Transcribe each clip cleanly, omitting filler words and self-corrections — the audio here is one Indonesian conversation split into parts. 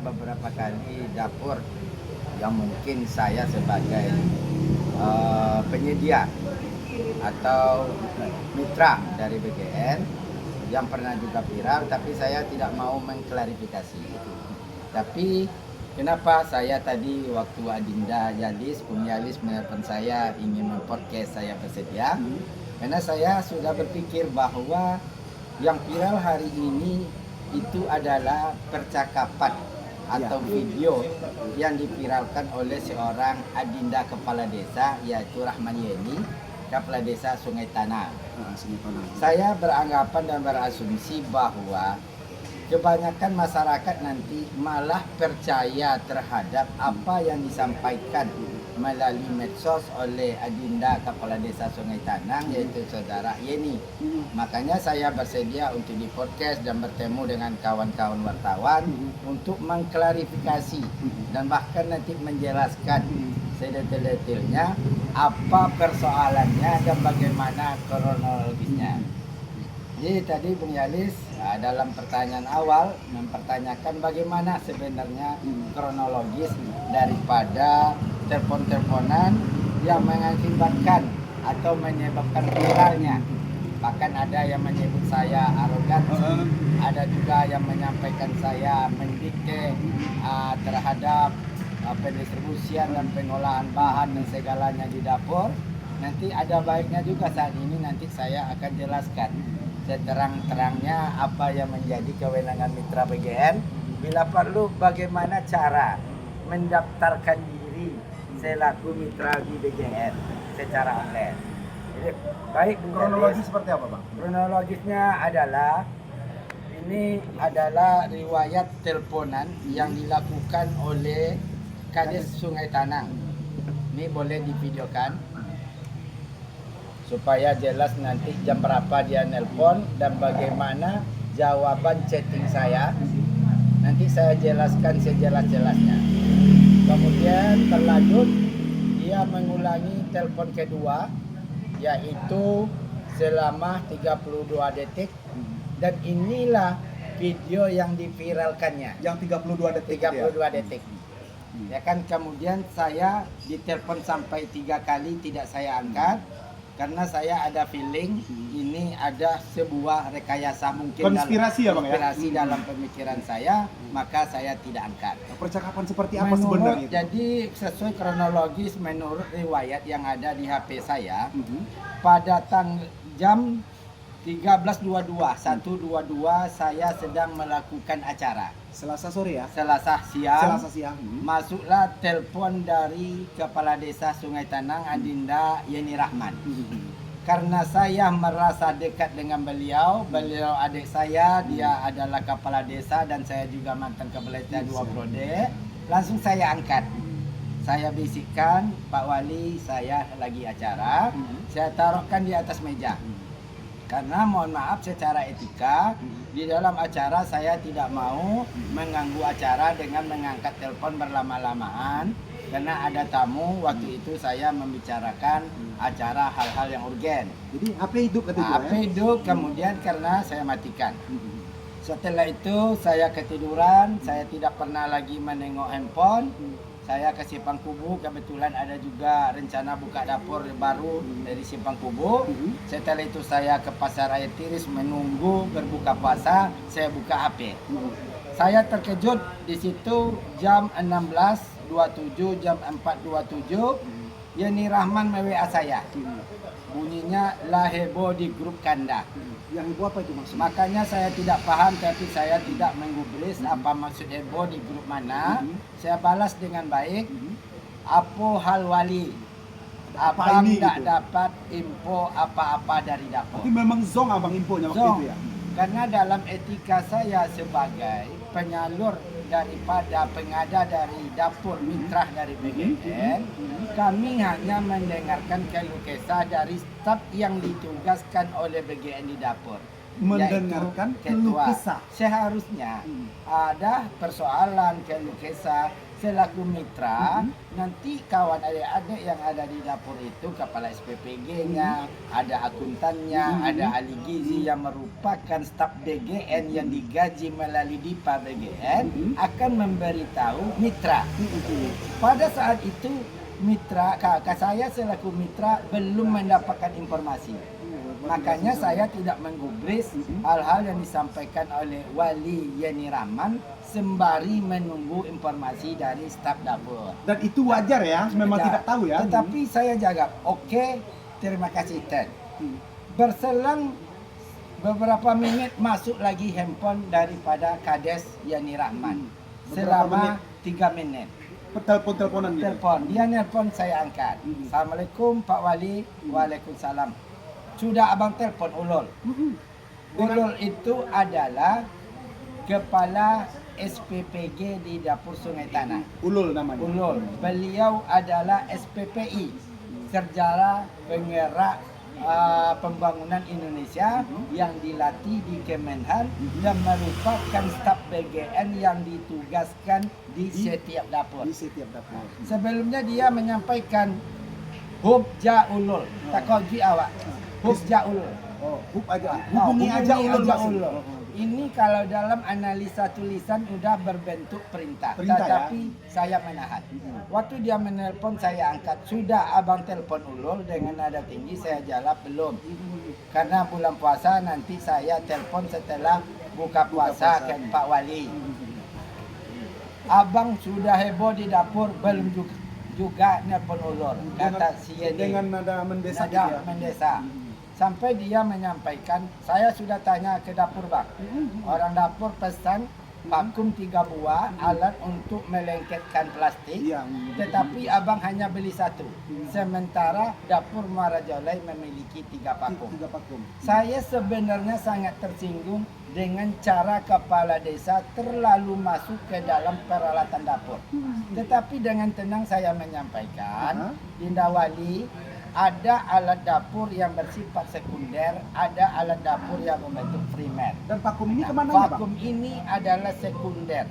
beberapa kali dapur yang mungkin saya sebagai penyedia atau mitra dari BGN yang pernah juga viral, tapi saya tidak mau mengklarifikasi itu. Tapi kenapa saya tadi waktu Adinda Yalis, Yalis menelpon saya ingin mempodcast, saya bersedia. Karena saya sudah berpikir bahwa yang viral hari ini itu adalah percakapan atau video yang diviralkan oleh seorang Adinda kepala desa, yaitu Rahman Yeni, kepala desa Sungai Tanang. Saya beranggapan dan berasumsi bahwa kebanyakan masyarakat nanti malah percaya terhadap apa yang disampaikan melalui medsos oleh Adinda kepala desa Sungai Tanang, yaitu saudara Yeni. Makanya saya bersedia untuk di podcast dan bertemu dengan kawan-kawan wartawan untuk mengklarifikasi dan bahkan nanti menjelaskan sedetail-detailnya apa persoalannya dan bagaimana kronologisnya. Jadi tadi Bung Yalis dalam pertanyaan awal mempertanyakan bagaimana sebenarnya kronologis daripada telepon-teleponan yang mengakibatkan atau menyebabkan viralnya. Bahkan ada yang menyebut saya arogan, ada juga yang menyampaikan saya mendikte terhadap pendistribusian dan pengolahan bahan dan segalanya di dapur. Nanti ada baiknya juga saat ini nanti saya akan jelaskan seterang-terangnya apa yang menjadi kewenangan mitra BGN. Bila perlu bagaimana cara mendaftarkan diri selaku mitra di BGN secara online. Jadi baik kronologi seperti apa, Bang? Kronologisnya adalah ini adalah riwayat teleponan yang dilakukan oleh Kades Sungai Tanang. Ini boleh divideokan supaya jelas nanti jam berapa dia nelpon dan bagaimana jawaban chatting saya. Nanti saya jelaskan sejelas-jelasnya. Kemudian terlanjut dia mengulangi telepon kedua, yaitu selama 32 detik, dan inilah video yang diviralkannya. Yang 32 detik. 32 detik. Ya kan, kemudian saya ditelepon sampai 3 kali tidak saya angkat. Karena saya ada feeling ini ada sebuah rekayasa mungkin konspirasi ya, Bang, ya? Konspirasi dalam pemikiran saya, maka saya tidak angkat. Percakapan seperti apa sebenarnya? Jadi sesuai kronologis menurut riwayat yang ada di HP saya, pada jam 13.22 saya sedang melakukan acara. Selasa sore ya? Selasa siang. Masuklah telepon dari Kepala Desa Sungai Tanang, Adinda Yeni Rahman. Karena saya merasa dekat dengan beliau adik saya, dia adalah kepala desa dan saya juga mantan kepala desa 2 prode. Langsung saya angkat. Saya bisikkan, Pak Wali, saya lagi acara. Saya taruhkan di atas meja. Karena mohon maaf secara etika, di dalam acara saya tidak mau mengganggu acara dengan mengangkat telepon berlama-lamaan. Karena ada tamu, waktu itu saya membicarakan acara hal-hal yang urgen. Jadi HP hidup katanya? HP hidup, kemudian karena saya matikan. Setelah itu saya ketiduran, saya tidak pernah lagi menengok handphone. Saya ke Simpang Kubu, kebetulan ada juga rencana buka dapur baru dari Simpang Kubu. Setelah itu saya ke Pasar Raya Tiris menunggu berbuka puasa, saya buka HP. Saya terkejut di situ jam 16.27, jam 4.27, Yeni Rahman WA saya. Bunyinya lah heboh di grup Kanda. Yang heboh apa itu maksudnya? Makanya saya tidak paham, tapi saya tidak menggubris apa maksud heboh di grup mana. Saya balas dengan baik. Apa hal wali? Abang tidak dapat info apa-apa dari dapur. Tapi memang zong abang infonya waktu itu ya? Karena dalam etika saya sebagai penyalur daripada pengada dari dapur mitra dari BGN, kami hanya mendengarkan keluh kesah dari staf yang ditugaskan oleh BGN di dapur. Mendengarkan keluh kesah. Seharusnya ada persoalan keluh kesah selaku mitra, nanti kawan adik-adik yang ada di dapur itu kepala SPPG-nya, ada akuntannya, ada ahli gizi yang merupakan staf BGN yang digaji melalui DIPA BGN akan memberitahu mitra. Pada saat itu mitra, kakak saya selaku mitra belum mendapatkan informasi. Makanya saya tidak menggubris hal-hal yang disampaikan oleh Wali Yeni Rahman sembari menunggu informasi dari staf dapur. Dan itu wajar ya, memang tidak tahu ya. Tetapi saya jawab, oke, terima kasih Ted. Berselang beberapa menit masuk lagi handphone daripada Kades Yani Rahman. Selama 3 menit. Telepon-teleponan gitu. Telepon, dia nelpon saya angkat. Assalamualaikum Pak Wali. Waalaikumsalam. Sudah abang telepon Ulul. Ulul itu adalah kepala SPPG di Dapur Sungai Tanah. Ulul namanya. Ulul. Beliau adalah SPPI, Sejarah Penggerak Pembangunan Indonesia yang dilatih di Kemenhan dan merupakan staf BGN yang ditugaskan di setiap dapur. Di setiap dapur. Sebelumnya dia menyampaikan Hubja Ulul. Takoji awak. Hubja Ulul. Oh, hubungi aja Ulul maksud. Ini kalau dalam analisa tulisan sudah berbentuk perintah, Perintah, tetapi saya menahan. Waktu dia menelpon saya angkat, sudah abang telepon Ulul dengan nada tinggi, saya jawab belum. Karena bulan puasa nanti saya telepon setelah buka puasa ke Pak Wali. Abang sudah heboh di dapur, belum juga nelpon Ulul. Kata si Yeni. Dengan nada mendesak Nada ya. mendesak. Sampai dia menyampaikan, saya sudah tanya ke dapur bang. Orang dapur pesan vakum 3 buah alat untuk melengketkan plastik. Iya. Tetapi abang hanya beli 1. Sementara dapur Muara Jolai memiliki 3 vakum. 3 vakum. Saya sebenarnya sangat tersinggung dengan cara kepala desa terlalu masuk ke dalam peralatan dapur. Tetapi dengan tenang saya menyampaikan, Dinda Wali, ada alat dapur yang bersifat sekunder, ada alat dapur yang membentuk primer. Dan vakum ini kemana ya, Bang? Vakum ini adalah sekunder.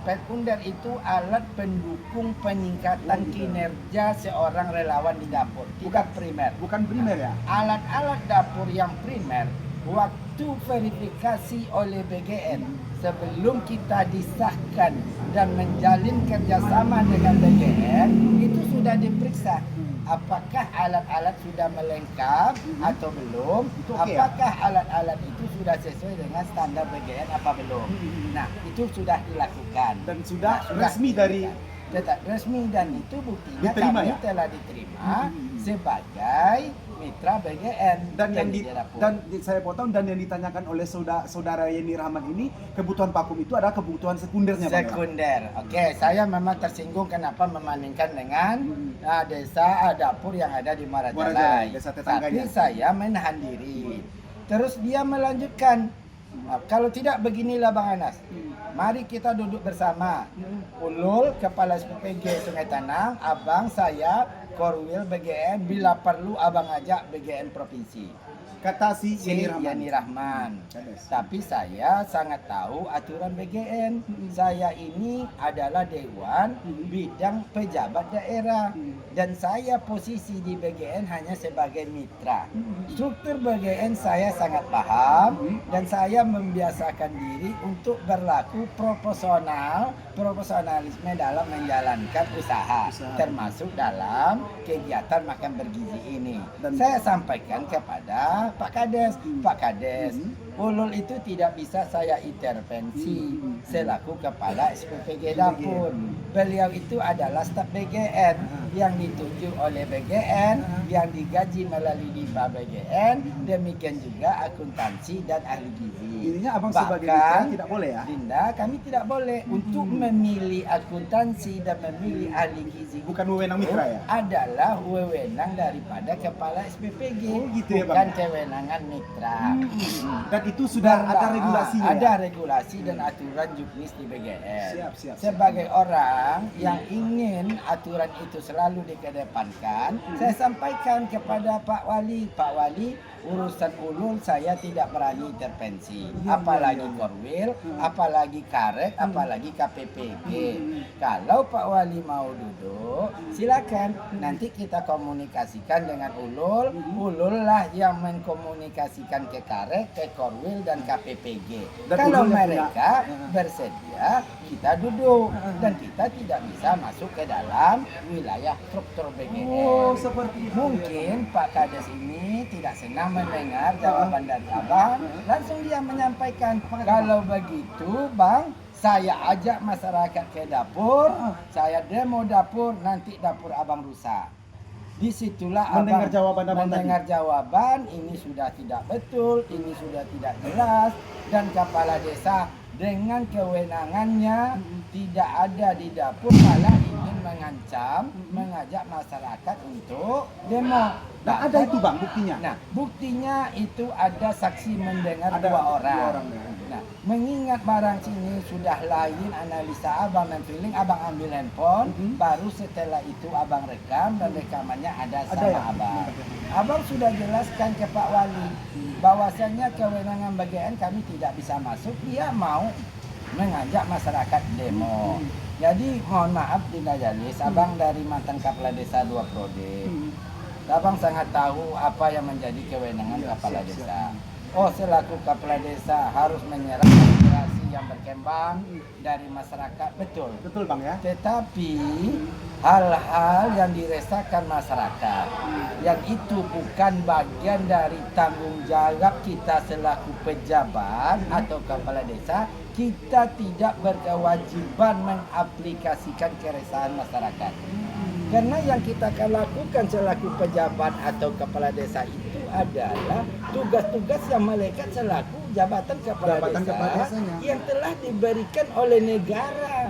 Sekunder itu alat pendukung peningkatan kinerja seorang relawan di dapur, tidak primer. Bukan primer ya? Alat-alat dapur yang primer, waktu verifikasi oleh BGN sebelum kita disahkan dan menjalin kerjasama dengan BGN, itu sudah diperiksa. Apakah alat-alat sudah melengkap atau belum? Itu okay, apakah alat-alat itu sudah sesuai dengan standar BGN apa belum? Nah, itu sudah dilakukan. Dan sudah resmi dari tetap resmi dan itu buktinya diterima, kami ya? telah diterima sebagai mitra BGN. Dan saya potong, dan yang ditanyakan oleh saudara Yeni Rahman ini, kebutuhan vakum itu adalah kebutuhan sekundernya, Bang, ya? Sekunder. Oke, saya memang tersinggung kenapa membandingkan dengan desa dapur yang ada di Muara Jalai. Desa Tapi tetangganya. saya menahan diri. Terus dia melanjutkan, kalau tidak beginilah Bang Anas, mari kita duduk bersama. Ulul, Kepala SPPG Sungai Tanang, abang saya, Korwil BGN, bila perlu abang ajak BGN Provinsi. Kata si Yani Rahman. Tapi saya sangat tahu aturan BGN. Saya ini adalah Dewan Bidang Pejabat Daerah. Dan saya posisi di BGN hanya sebagai mitra. Struktur BGN saya sangat paham. Dan saya membiasakan diri untuk berlaku proporsionalisme dalam menjalankan usaha. Termasuk dalam kegiatan makan bergizi ini. Dan saya sampaikan kepada Pak Kades, Ulul itu tidak bisa saya intervensi selaku kepala SPPG dapur. Beliau itu adalah staf BGN yang ditunjuk oleh BGN, yang digaji melalui DIPA BGN, demikian juga akuntansi dan ahli gizi. Ininya abang sebagai mitra tidak boleh ya? Dinda, kami tidak boleh untuk memilih akuntansi dan memilih ahli gizi. Bukan wewenang mitra ya? Adalah wewenang daripada kepala SPPG, Oh, gitu ya, Bang? bukan kewenangan mitra. Dan itu sudah ada regulasinya. Ada Ya? regulasi dan aturan juknis di BGN. Siap. Sebagai orang yang ingin aturan itu selalu dikedepankan, saya sampaikan kepada Pak Wali, urusan ulul saya tidak berani intervensi, apalagi korwil, apalagi karet, apalagi KPPG. Kalau Pak Wali mau duduk, silakan. Nanti kita komunikasikan dengan ulul lah yang mengkomunikasikan ke karet, ke korwil dan KPPG. Dan Kalau ulul yang mereka bersedia, kita duduk dan kita tidak bisa masuk ke dalam wilayah struktur BGN. Oh, seperti itu. Mungkin Pak Kades ini tidak senang mendengar jawaban dari abang, langsung dia menyampaikan, kalau begitu bang, saya ajak masyarakat ke dapur, saya demo dapur, nanti dapur abang rusak. Disitulah Mendengar abang jawaban abang mendengar jawaban, ini sudah tidak betul, ini sudah tidak jelas, dan kepala desa dengan kewenangannya tidak ada di dapur, malah ingin mengancam, mengajak masyarakat untuk demo. Nah, ada itu bang buktinya. Nah, buktinya itu ada saksi mendengar Ada dua dua orang. orang, ya. Nah, mengingat barang sini sudah lain analisa abang dan feeling, abang ambil handphone, baru setelah itu abang rekam dan rekamannya ada sama ya? abang. Abang sudah jelaskan ke Pak Wali bahwasannya kewenangan BGN kami tidak bisa masuk, dia mau mengajak masyarakat demo. Jadi mohon maaf Dinda Jalis, abang dari mantan kepala desa 2 Prode. Abang sangat tahu apa yang menjadi kewenangan kepala desa. Oh, selaku kepala desa harus menyerap aspirasi yang berkembang dari masyarakat, betul. Betul bang ya. Tetapi hal-hal yang dirasakan masyarakat, yang itu bukan bagian dari tanggung jawab kita selaku pejabat atau kepala desa, kita tidak berkewajiban mengaplikasikan keresahan masyarakat. Karena yang kita akan lakukan selaku pejabat atau kepala desa itu adalah tugas-tugas yang melekat selaku jabatan kepala desa yang telah diberikan oleh negara.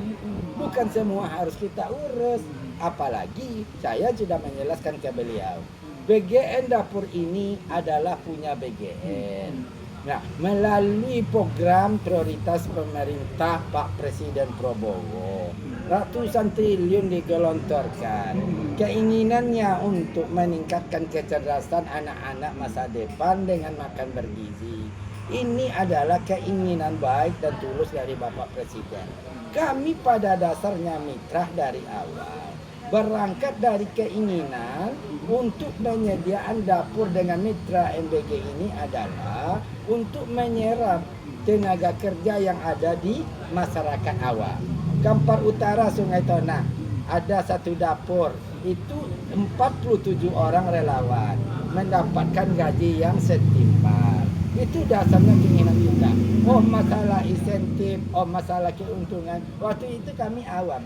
Bukan semua harus kita urus. Apalagi saya sudah menjelaskan ke beliau, BGN dapur ini adalah punya BGN. Nah, melalui program prioritas pemerintah Pak Presiden Prabowo, ratusan triliun digelontorkan. Keinginannya untuk meningkatkan kecerdasan anak-anak masa depan dengan makan bergizi. Ini adalah keinginan baik dan tulus dari Bapak Presiden. Kami pada dasarnya mitra dari awal. Berangkat dari keinginan untuk penyediaan dapur dengan mitra MBG ini adalah untuk menyerap tenaga kerja yang ada di masyarakat awal. Kampar Utara Sungai Tona ada satu dapur, itu 47 orang relawan mendapatkan gaji yang setimpal. Itu dasarnya keinginan kita. Oh, masalah insentif, oh masalah keuntungan, waktu itu kami awam.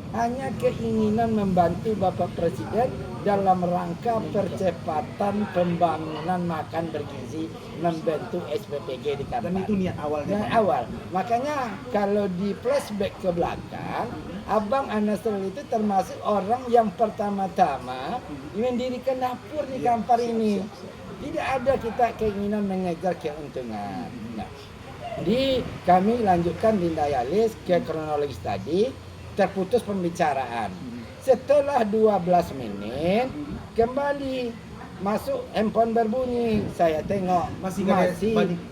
Hanya keinginan membantu Bapak Presiden dalam rangka percepatan pembangunan makan bergizi, membentuk SPPG di Kampar. Dan itu niat awalnya. Niat awal. Makanya kalau di flashback ke belakang, Abang Anasrul itu termasuk orang yang pertama-tama mendirikan dapur di Kampar ini. Tidak ada kita keinginan mengejar keuntungan. Nah, kami lanjutkan di Dayalis ke kronologis tadi. Terputus pembicaraan. Setelah 12 menit kembali masuk handphone berbunyi. Saya tengok masih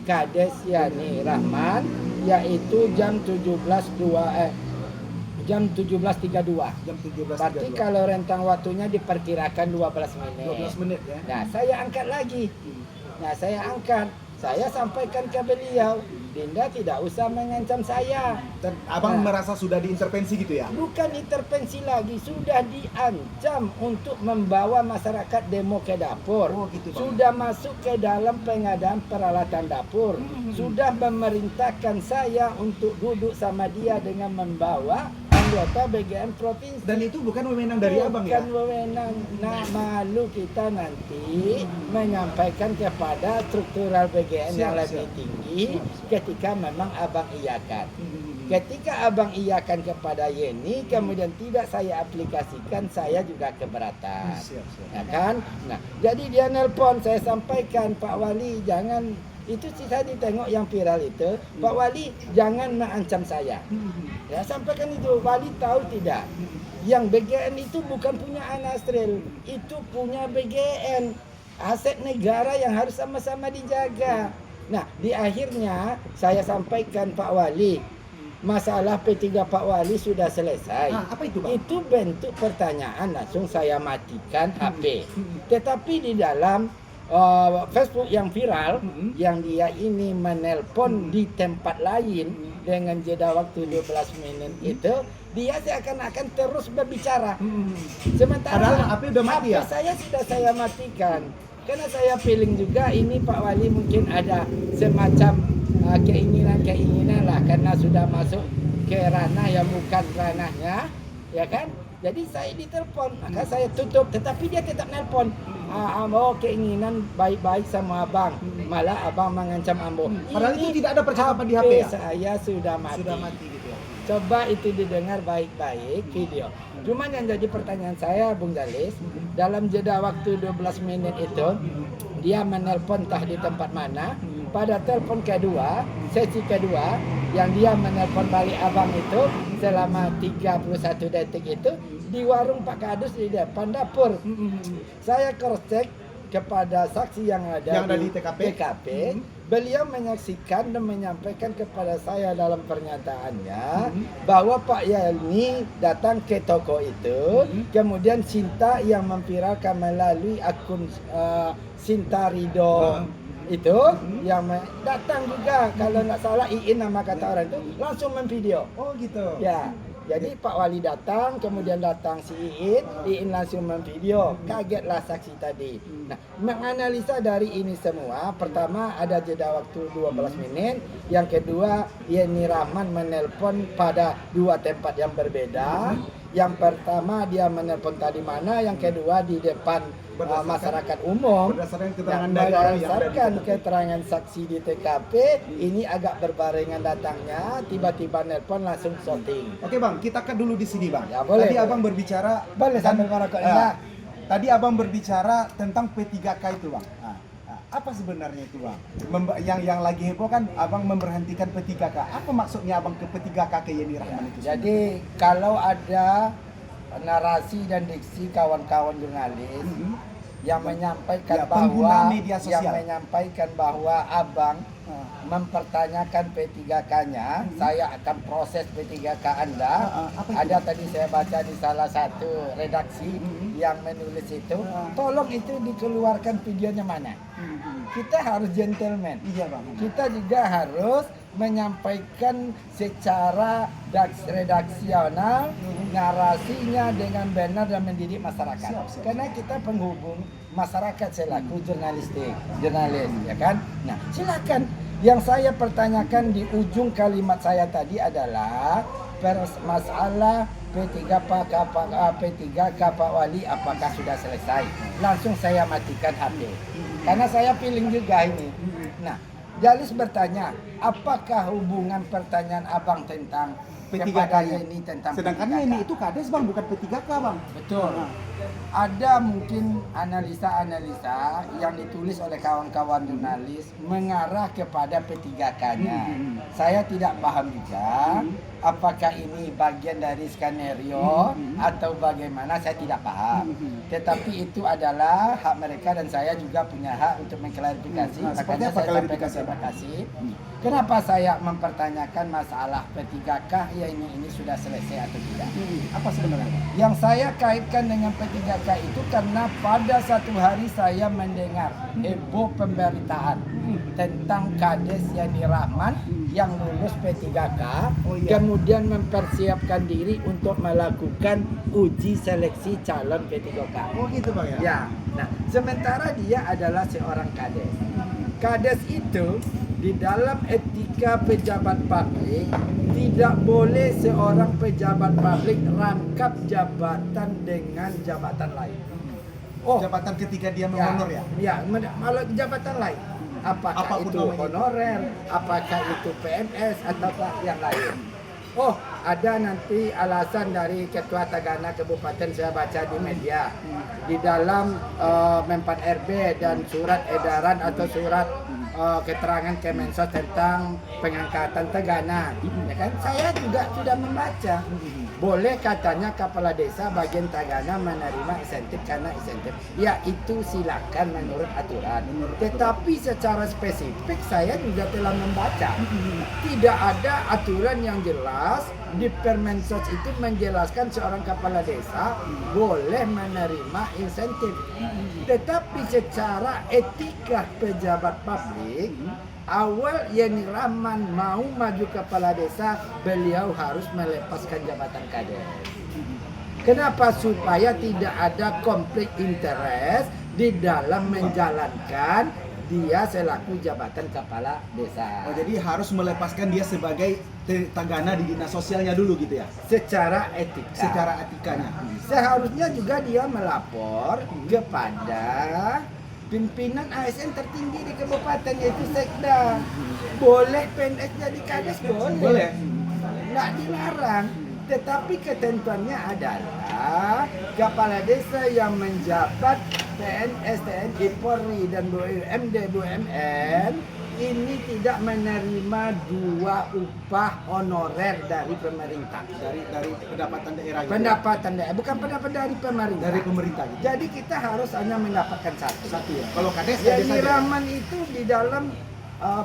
Kades Yani Rahman, yaitu jam 17.32. Jam 17.32. Berarti kalau rentang waktunya diperkirakan 12 menit. 12 menit ya. Nah, saya angkat lagi. Saya sampaikan ke beliau, Dinda tidak usah mengancam saya. Dan abang merasa sudah diintervensi gitu ya? Bukan intervensi lagi, sudah diancam untuk membawa masyarakat demo ke dapur. Oh, gitu, Bang. Sudah masuk ke dalam pengadaan peralatan dapur. Sudah memerintahkan saya untuk duduk sama dia dengan membawa anggota BGN provinsi. Dan itu bukan wewenang dari abang ya? Bukan wewenang. Nah, malu kita nanti menyampaikan kepada struktural BGN yang lebih tinggi ketika memang abang iakan. Ketika abang iakan kepada Yeni, kemudian tidak saya aplikasikan, saya juga keberatan. Ya kan? Nah, jadi dia nelpon, saya sampaikan, Pak Wali jangan itu saya ditengok yang viral itu, Pak Wali jangan mengancam saya. Ya, sampaikan itu, Wali tahu tidak? Yang BGN itu bukan punya Anasril, itu punya BGN. Aset negara yang harus sama-sama dijaga. Nah, di akhirnya saya sampaikan Pak Wali, masalah P3 Pak Wali sudah selesai. Apa itu, Bang? Itu bentuk pertanyaan, langsung saya matikan HP. Tetapi di dalam Facebook yang viral, yang dia ini menelpon di tempat lain dengan jeda waktu 12 menit itu, dia seakan-akan terus berbicara. Sementara Padahal HP udah mati ya? saya sudah saya matikan. Karena saya feeling juga ini Pak Wali mungkin ada semacam keinginan-keinginan lah, karena sudah masuk ke ranah yang bukan ranahnya, ya kan? Jadi saya ditelepon, maka saya tutup, tetapi dia tetap nelpon. Ambo keinginan baik-baik sama abang, malah abang mengancam Ambo. Padahal itu tidak ada percakapan di HP ya? Saya sudah mati. Sudah mati gitu ya. Coba itu didengar baik-baik video. Cuman yang jadi pertanyaan saya, Bung Dalis, dalam jeda waktu 12 menit itu, dia menelpon entah di tempat mana. Pada telepon kedua, sesi kedua, yang dia menelpon balik abang itu selama 31 detik itu di warung Pak Kadus di depan dapur. Saya cross check kepada saksi yang ada di TKP. Beliau menyaksikan dan menyampaikan kepada saya dalam pernyataannya bahwa Pak Yani datang ke toko itu, kemudian Sinta yang memviralkan melalui akun Sinta Ridho itu yang datang juga, kalau nggak salah Iin nama kata orang itu, langsung memvideo. Oh gitu. Ya, jadi Pak Wali datang, kemudian datang si Iin langsung memvideo. Kagetlah saksi tadi. Nah, menganalisa dari ini semua, pertama ada jeda waktu 12 menit, yang kedua Yeni Rahman menelpon pada dua tempat yang berbeda. Yang pertama dia menelpon tadi mana, yang kedua di depan masyarakat umum. Berdasarkan keterangan dari orang yang ada di Berdasarkan TKP. keterangan saksi di TKP, ini agak berbarengan datangnya, tiba-tiba nelpon langsung shooting. Oke Bang, kita cut dulu di sini Bang. Ya, boleh, Tadi boleh. Abang berbicara Boleh sambil merokok. Ya. Tadi Abang berbicara tentang P3K itu Bang. Apa sebenarnya itu Bang? Yang lagi heboh kan Abang memberhentikan P3K. Apa maksudnya Abang ke P3K ke Yeni Rahman itu? Jadi kalau ada narasi dan diksi kawan-kawan jurnalis yang menyampaikan Ya, pengguna media sosial. bahwa abang mempertanyakan P3K-nya, saya akan proses P3K Anda. Apa itu? Ada tadi saya baca di salah satu redaksi yang menulis itu, tolong itu dikeluarkan videonya mana. Kita harus gentleman. Iya Bang. Kita juga harus menyampaikan secara redaksional narasinya dengan benar dan mendidik masyarakat. Siap. Karena kita penghubung masyarakat selaku jurnalis, ya kan? Nah, silakan. Yang saya pertanyakan di ujung kalimat saya tadi adalah masalah P3K Pak Wali apakah sudah selesai? Langsung saya matikan HP. Karena saya feeling juga ini. Nah, Jalis bertanya, apakah hubungan pertanyaan abang tentang P3K kepada -nya. ini tentang Sedangkan P3K? ini itu kades Bang, bukan P3K Bang. Betul. Ada mungkin analisa-analisa yang ditulis oleh kawan-kawan jurnalis mengarah kepada P3K-nya. Saya tidak paham juga apakah ini bagian dari skenario atau bagaimana, saya tidak paham. Tetapi itu adalah hak mereka dan saya juga punya hak untuk mengklarifikasi. Seperti Makanya apa saya sampaikan klarifikasi? terima kasih. Kenapa saya mempertanyakan masalah P3K ya ini sudah selesai atau tidak? Apa sebenarnya Bang? Yang saya kaitkan dengan P3K itu karena pada satu hari saya mendengar heboh pemberitaan tentang Kades Yani Rahman yang lulus P3K, Oh, iya. kemudian mempersiapkan diri untuk melakukan uji seleksi calon P3K. Oh gitu Bang ya? Ya, nah sementara dia adalah seorang Kades. Kades itu di dalam etika pejabat publik tidak boleh seorang pejabat publik rangkap jabatan dengan jabatan lain. Oh, Jabatan ketika dia menghonor ya? Ya, kalau jabatan lain. Apakah Apapun itu namanya. honorer, apakah itu PNS atau yang lain. Oh, ada nanti alasan dari Ketua Tagana Kabupaten, saya baca di media. Di dalam Menpan RB dan surat edaran atau surat keterangan Kemensos tentang pengangkatan Tagana, ya kan? Saya juga sudah membaca. Boleh katanya kepala desa bagian Tagana menerima insentif karena insentif. Ya itu silakan menurut aturan. Tetapi secara spesifik saya juga telah membaca. Tidak ada aturan yang jelas di Permensos itu menjelaskan seorang kepala desa boleh menerima insentif. Tetapi secara etika pejabat publik, awal Yeni Rahman mau maju kepala desa, beliau harus melepaskan jabatan kades. Kenapa? Supaya tidak ada konflik interest di dalam menjalankan dia selaku jabatan kepala desa. Oh, jadi harus melepaskan dia sebagai tagana di dinas sosialnya dulu gitu ya? Secara etika. Secara etikanya. Seharusnya juga dia melapor kepada pimpinan ASN tertinggi di kabupaten, yaitu Sekda. Boleh PNS jadi kades, boleh. Nggak dilarang. Tetapi ketentuannya adalah kepala desa yang menjabat PNS, TNI, Polri, dan BUMD, BUMN ini tidak menerima 2 upah honorer dari pemerintah. Dari pendapatan daerah gitu. Pendapatan daerah, bukan pendapat dari pemerintah. Dari pemerintah gitu. Jadi kita harus hanya mendapatkan satu. Satu ya. Kalau kades Yeni saja. Rahman itu di dalam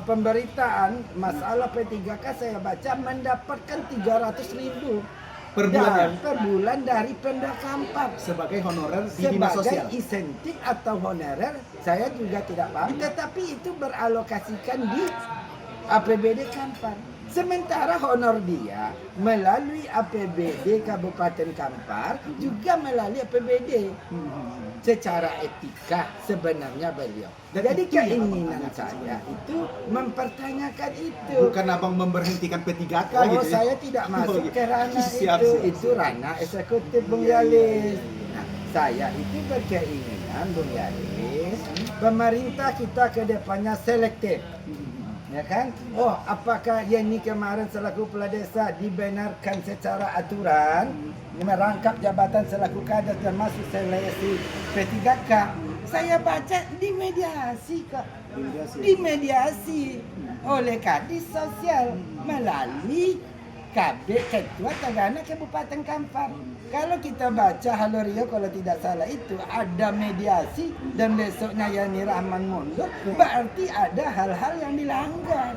pemberitaan masalah P3K saya baca mendapatkan 300.000 per bulan ya? per bulan dari Pemda Kampar Sebagai honorer di dinas sosial. sebagai insentif atau honorer, saya juga tidak paham, tetapi itu beralokasikan di APBD Kampar. Sementara honor dia melalui APBD Kabupaten Kampar juga melalui APBD. Secara etika sebenarnya beliau. Dan Jadi itu yang keinginan abang saya itu mempertanyakan itu. Bukan abang memberhentikan P3K Oh, gitu ya? saya tidak masuk ke ranah Siap, itu. siap. Itu ranah eksekutif Bung Yalis. Nah, saya itu berkeinginan Bung Yalis, pemerintah kita ke depannya selektif. Ya kan? Oh, apakah Yeni kemarin selaku kepala desa dibenarkan secara aturan merangkap jabatan selaku kades dan masuk seleksi P3K? Saya baca dimediasi kok. Dimediasi oleh Kadis Sosial melalui KB Ketua Tagana Kabupaten Kampar. Kalau kita baca Halorio kalau tidak salah itu ada mediasi dan besoknya Yani Rahman mundur, berarti ada hal-hal yang dilanggar.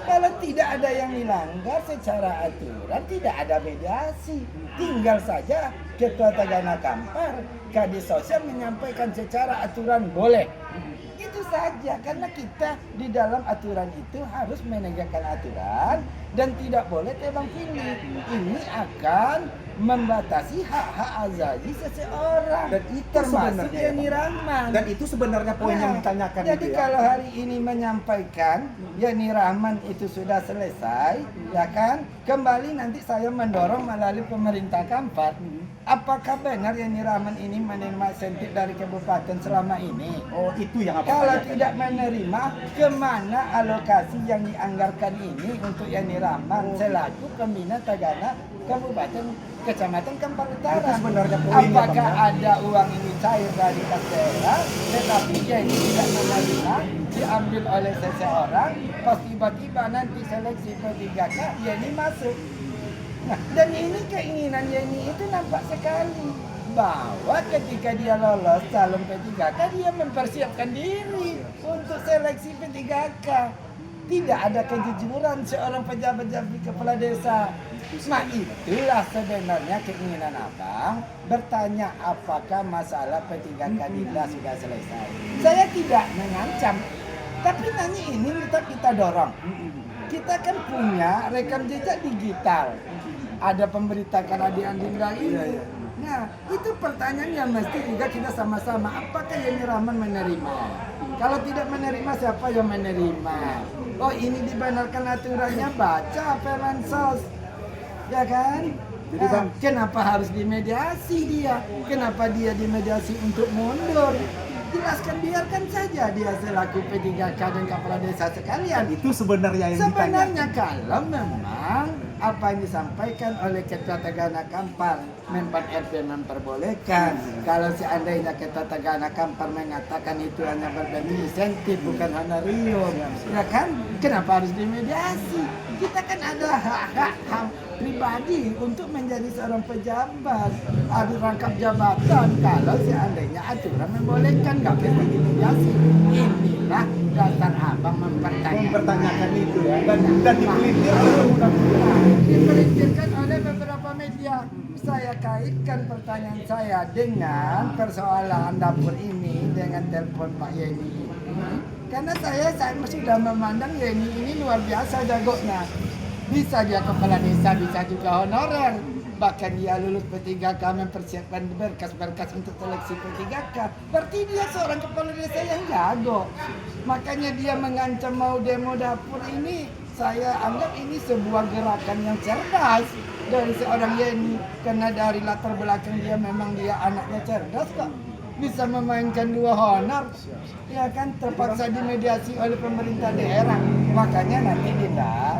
Kalau tidak ada yang dilanggar secara aturan, tidak ada mediasi. Tinggal saja Ketua Tagana Kampar, Kadis Sosial menyampaikan secara aturan boleh. Itu saja, karena kita di dalam aturan itu harus menegakkan aturan dan tidak boleh tebang pilih. Ini akan membatasi hak-hak azazi seseorang, Dan itu termasuk sebenarnya, Yeni Rahman. Dan itu sebenarnya poin yang ditanyakan Jadi itu ya? kalau hari ini menyampaikan Yeni Rahman itu sudah selesai, ya kan? Kembali nanti saya mendorong melalui pemerintah Kampar. Apakah benar Yeni Rahman ini menerima insentif dari kabupaten selama ini? Oh, itu yang apa? Kalau tidak menerima, kemana alokasi yang dianggarkan ini untuk Yani Rahman selaku pembina Tagana Kabupaten Kecamatan Kampar Utara? Itu sebenarnya poinnya, Apakah Bang, ya? ada uang ini cair dari kas daerah, tetapi Yani tidak menerima, diambil oleh seseorang, pas tiba-tiba nanti seleksi P3K, Yani masuk. Nah, dan ini keinginan Yeni itu nampak sekali bahwa ketika dia lolos calon P3K dia mempersiapkan diri untuk seleksi P3K. Tidak ada kejujuran seorang pejabat kepala desa. Nah itulah sebenarnya keinginan abang bertanya apakah masalah P3K Dinda sudah selesai. Saya tidak mengancam, tapi nanya ini kita dorong. Kita kan punya rekam jejak digital. Ada pemberitakan Adi Andinda ini. Nah, itu pertanyaan yang mesti juga kita sama-sama. Apakah Yeni Rahman menerima? Kalau tidak menerima, siapa yang menerima? Oh, ini dibenarkan aturannya, baca Permensos. Ya kan? Jadi, Bang, kenapa harus dimediasi dia? Kenapa dia dimediasi untuk mundur? Jelaskan, biarkan saja dia selaku P3K dan kepala desa sekalian. Itu sebenarnya yang Sebenarnya ditanyakan. kalau memang apa yang disampaikan oleh Ketua Tagana Kampar, Menpan RP memperbolehkan. Kalau seandainya Ketua Tagana Kampar mengatakan itu hanya berbagi insentif bukan honorium, ya kan? Kenapa harus dimediasi? Kita kan ada hak-hak pribadi untuk menjadi seorang pejabat, ada rangkap jabatan. Kalau seandainya aturan membolehkan, nggak perlu dimediasi. Inilah dasar abang mempertanyakan itu ya, dan dipelintir oleh undang-undang. Dipelintirkan oleh beberapa media. Saya kaitkan pertanyaan saya dengan persoalan dapur ini dengan telepon Pak Yeni ini. Karena saya sudah memandang Yeni ini luar biasa jagonya. Bisa dia kepala desa, bisa juga honorer. Bahkan dia lulus P3K, mempersiapkan berkas-berkas untuk seleksi P3K. Berarti dia seorang kepala desa yang jago. Makanya dia mengancam mau demo dapur ini. Saya anggap ini sebuah gerakan yang cerdas dari seorang Yeni. Karena dari latar belakang dia memang dia anaknya cerdas kok. Bisa memainkan dua honor. Ya kan, terpaksa dimediasi oleh pemerintah daerah. Makanya nanti Dinda,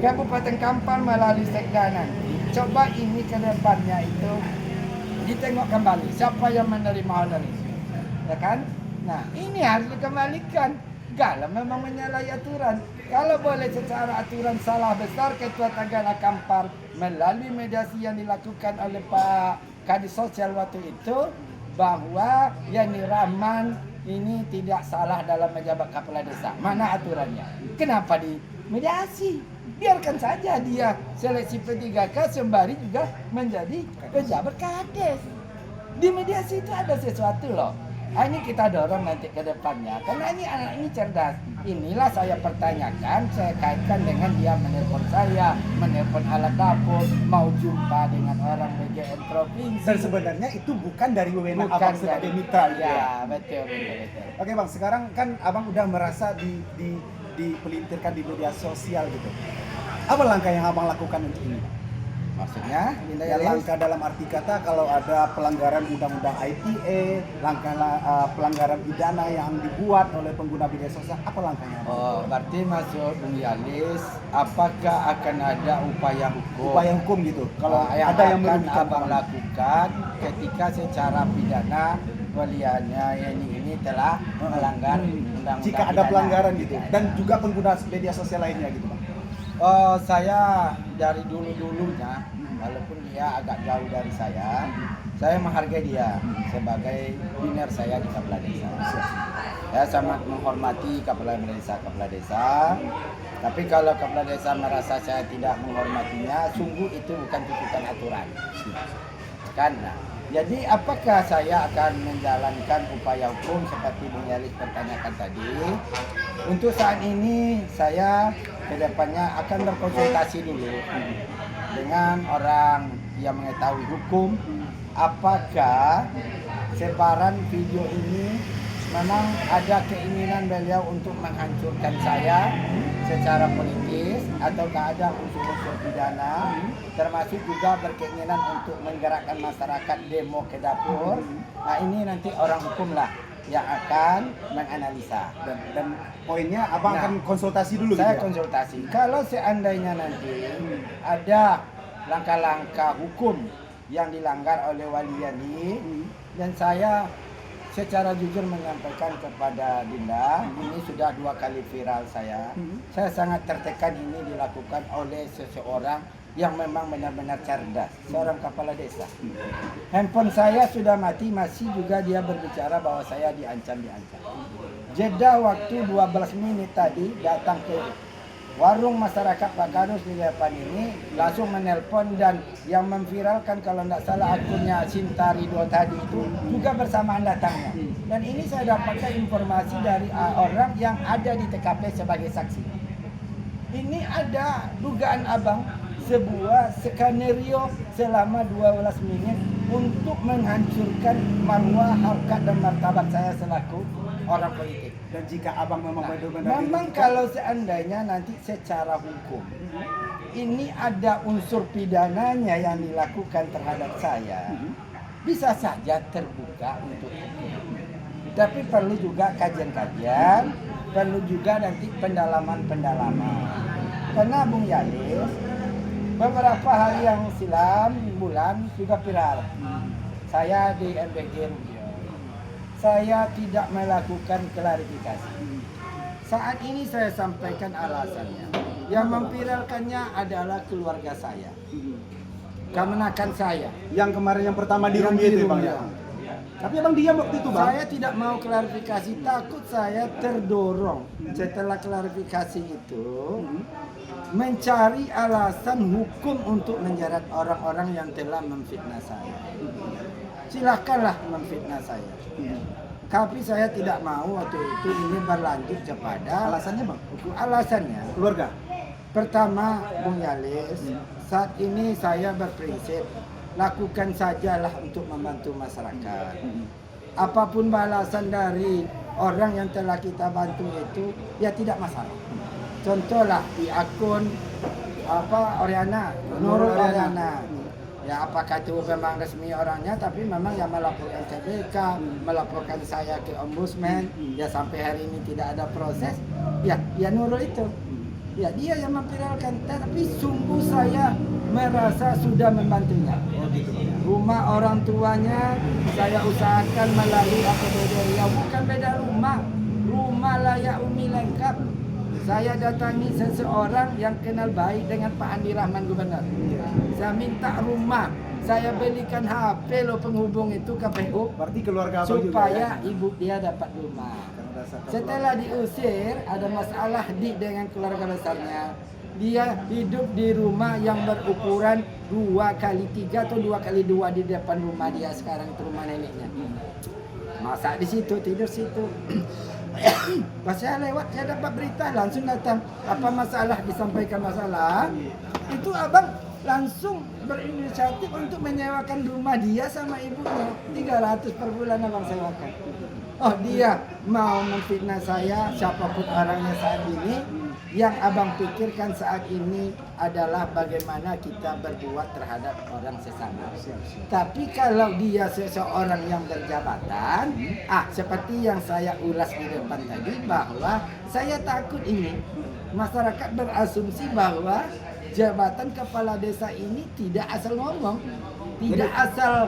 Kabupaten Kampar melalui Sekda nanti, coba ini ke depannya itu ditengok kembali siapa yang menerima honor itu, ya kan? Nah ini harus dikembalikan. Kalau memang menyalahi aturan, kalau boleh secara aturan salah besar Ketua Tagana Kampar melalui mediasi yang dilakukan oleh Pak Kadis Sosial waktu itu bahwa Yani Rahman ini tidak salah dalam menjabat kepala desa. Mana aturannya? Kenapa di mediasi? Biarkan saja dia seleksi P3K sembari juga menjadi pejabat kades. Di mediasi itu ada sesuatu loh. Ini kita dorong nanti ke depannya. Karena ini anak ini cerdas. Inilah saya pertanyakan, saya kaitkan dengan dia menelpon saya, menelpon alat dapur, mau jumpa dengan orang BGN provinsi. Dan sebenarnya itu bukan dari wewenang abang sebagai mitra. Ya, betul. Oke bang, sekarang kan abang udah merasa dipelintirkan di media sosial gitu. Apa langkah yang abang lakukan untuk ini? Maksudnya, Ya, langkah dalam arti kata kalau ada pelanggaran undang-undang ITE, langkah pelanggaran pidana yang dibuat oleh pengguna media sosial, apa langkahnya? Oh, berarti masuk Bung Yalis, apakah akan ada upaya hukum? Upaya hukum gitu. Kalau yang ada yang akan merugikan abang lakukan ketika secara pidana waliannya ini telah melanggar undang-undang. Jika ada pidana. pelanggaran gitu, dan juga pengguna media sosial lainnya gitu bang. Saya dari dulunya, walaupun dia agak jauh dari saya menghargai dia sebagai biner saya di kepala desa. Saya sangat menghormati kepala desa. Tapi kalau kepala desa merasa saya tidak menghormatinya, sungguh itu bukan tuntutan aturan. Karena jadi apakah saya akan menjalankan upaya hukum seperti Bung Yalis pertanyakan tadi? Untuk saat ini saya kedepannya akan berkonsultasi dulu dengan orang yang mengetahui hukum. Apakah sebaran video ini memang ada keinginan beliau untuk menghancurkan saya secara politis, ataukah ada unsur-unsur pidana, termasuk juga berkeinginan untuk menggerakkan masyarakat demo ke dapur. Nah ini nanti orang hukum lah yang akan menganalisa. Dan poinnya abang akan konsultasi dulu. Saya gitu ya? konsultasi. Kalau seandainya nanti ada langkah-langkah hukum yang dilanggar oleh wali Yani, dan saya secara jujur menyampaikan kepada Dinda, ini sudah 2 kali viral saya. Saya sangat tertekan ini dilakukan oleh seseorang yang memang benar-benar cerdas, seorang kepala desa. Handphone saya sudah mati, masih juga dia berbicara bahwa saya diancam. Jeda waktu 12 menit tadi datang ke warung masyarakat Pak Kadus di depan ini, langsung menelpon, dan yang memviralkan kalau tidak salah akunnya Sinta Ridho tadi itu juga bersamaan datangnya. Dan ini saya dapatkan informasi dari orang yang ada di TKP sebagai saksi. Ini ada dugaan abang sebuah skenario selama 12 menit untuk menghancurkan marwah, harkat dan martabat saya selaku orang politik. Dan jika abang memang benar-benar Memang kalau seandainya nanti secara hukum ini ada unsur pidananya yang dilakukan terhadap saya, bisa saja terbuka untuk hukum. Tapi perlu juga kajian-kajian, perlu juga nanti pendalaman-pendalaman. Karena Bung Yalis, beberapa hari yang silam, bulan juga viral. Saya di MBG Rubio. Saya tidak melakukan klarifikasi. Saat ini saya sampaikan alasannya. Yang memviralkannya adalah keluarga saya. Kemenakan saya. Yang kemarin yang pertama di Rumbi itu Bang ya. Tapi Abang diam waktu itu Bang. Saya tidak mau klarifikasi, takut saya terdorong setelah klarifikasi itu mencari alasan hukum untuk menjerat orang-orang yang telah memfitnah saya. Silakanlah memfitnah saya. Tapi saya tidak mau waktu itu ini berlanjut kepada Alasannya Bang? alasannya. Keluarga. Pertama, Bung Yalis, saat ini saya berprinsip lakukan sajalah untuk membantu masyarakat. Apapun balasan dari orang yang telah kita bantu itu, ya tidak masalah. Contohlah di akun Oriana, Nurul Oriana. Ya apakah itu memang resmi orangnya, tapi memang yang melaporkan ke BK, melaporkan saya ke Ombudsman, ya sampai hari ini tidak ada proses, ya Nurul itu. Ya dia yang memviralkan, tapi sungguh saya merasa sudah membantunya. Rumah orang tuanya saya usahakan melalui APBD Riau, bukan beda rumah layak umi lengkap. Saya datangi seseorang yang kenal baik dengan Pak Andi Rahman Gubernur. Saya minta rumah, saya belikan HP lo penghubung itu KPU. Berarti keluarga Abang supaya juga ya? ibu dia dapat rumah. Setelah diusir, ada masalah dengan keluarga besarnya. Dia hidup di rumah yang berukuran 2x3 atau 2x2 di depan rumah dia sekarang, itu rumah neneknya. Masa di situ, tidur situ. Pas saya lewat, saya dapat berita, langsung datang. Apa masalah, disampaikan masalah. Itu abang langsung berinisiatif untuk menyewakan rumah dia sama ibunya. 300 per bulan abang sewakan. Oh dia mau memfitnah saya, siapapun orangnya saat ini. Yang abang pikirkan saat ini adalah bagaimana kita berbuat terhadap orang sesama. Tapi kalau dia seseorang yang berjabatan, seperti yang saya ulas di depan tadi, bahwa saya takut ini masyarakat berasumsi bahwa jabatan kepala desa ini tidak asal ngomong, tidak asal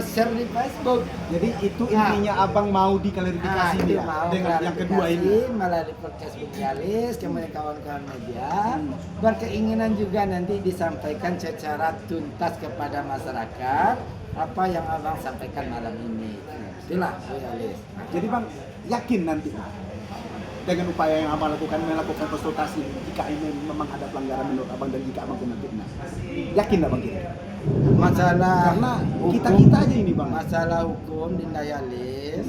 share di Facebook. Jadi itu intinya Abang mau diklarifikasi itu dia mau dengan yang kedua ini. melalui podcast Bung Yalis, kemudian kawan-kawan media, berkeinginan juga nanti disampaikan secara tuntas kepada masyarakat apa yang abang sampaikan malam ini. Itulah Bung Yalis. Jadi Bang yakin nanti dengan upaya yang Abang lakukan, melakukan konsultasi jika ini memang ada pelanggaran menurut Abang dan jika Abang kena fitnah, yakin nggak Bang kira? Masalah Karena hukum, kita aja ini Bang. masalah hukum di Yalis,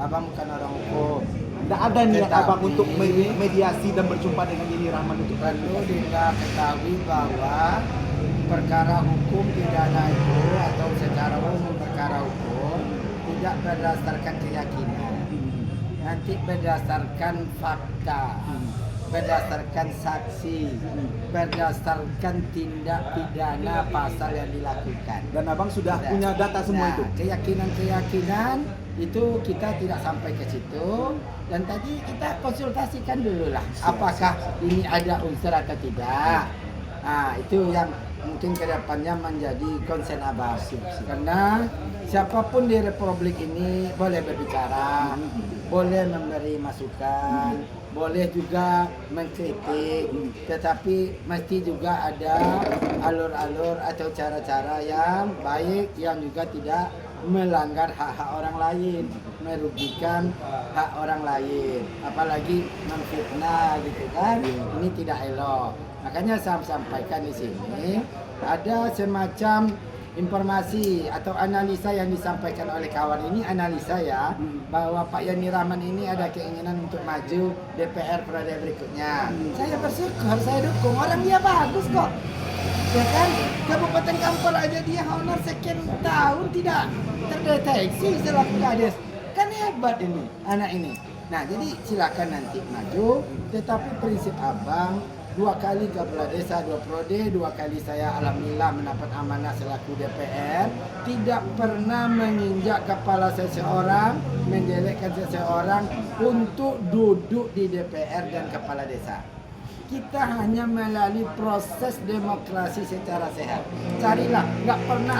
abang bukan orang hukum. Tidak ada niat Tetapi Abang untuk mediasi dan berjumpa dengan Yeni Rahman untuk perlu Dinda ketahui bahwa perkara hukum pidana itu atau secara umum perkara hukum tidak berdasarkan keyakinan, nanti berdasarkan fakta, berdasarkan saksi, berdasarkan tindak pidana pasal yang dilakukan. dan Abang sudah punya data semua itu. Keyakinan itu kita tidak sampai ke situ, dan tadi kita konsultasikan dulu lah apakah ini ada unsur atau tidak. Itu yang mungkin kedepannya menjadi concern abang, karena siapapun di Republik ini boleh berbicara, boleh memberi masukan, boleh juga mengkritik, tetapi mesti juga ada alur-alur atau cara-cara yang baik yang juga tidak melanggar hak-hak orang lain, merugikan hak orang lain, apalagi memfitnah gitu kan. Ini tidak elok. Makanya saya sampaikan di sini ada semacam informasi atau analisa yang disampaikan oleh kawan ini, analisa ya, bahwa Pak Yani Rahman ini ada keinginan untuk maju DPR periode berikutnya. Saya bersyukur, saya dukung, orang dia bagus kok. Ya kan, Kabupaten Kampar aja dia honor sekian tahun tidak terdeteksi selaku kades. Kan hebat ini, anak ini. Nah, jadi silakan nanti maju, tetapi prinsip abang 2 kali kepala desa, 2 periode, 2 kali saya alhamdulillah mendapat amanah selaku DPR, tidak pernah menginjak kepala seseorang, menjelekkan seseorang untuk duduk di DPR dan kepala desa. Kita hanya melalui proses demokrasi secara sehat. Carilah, nggak pernah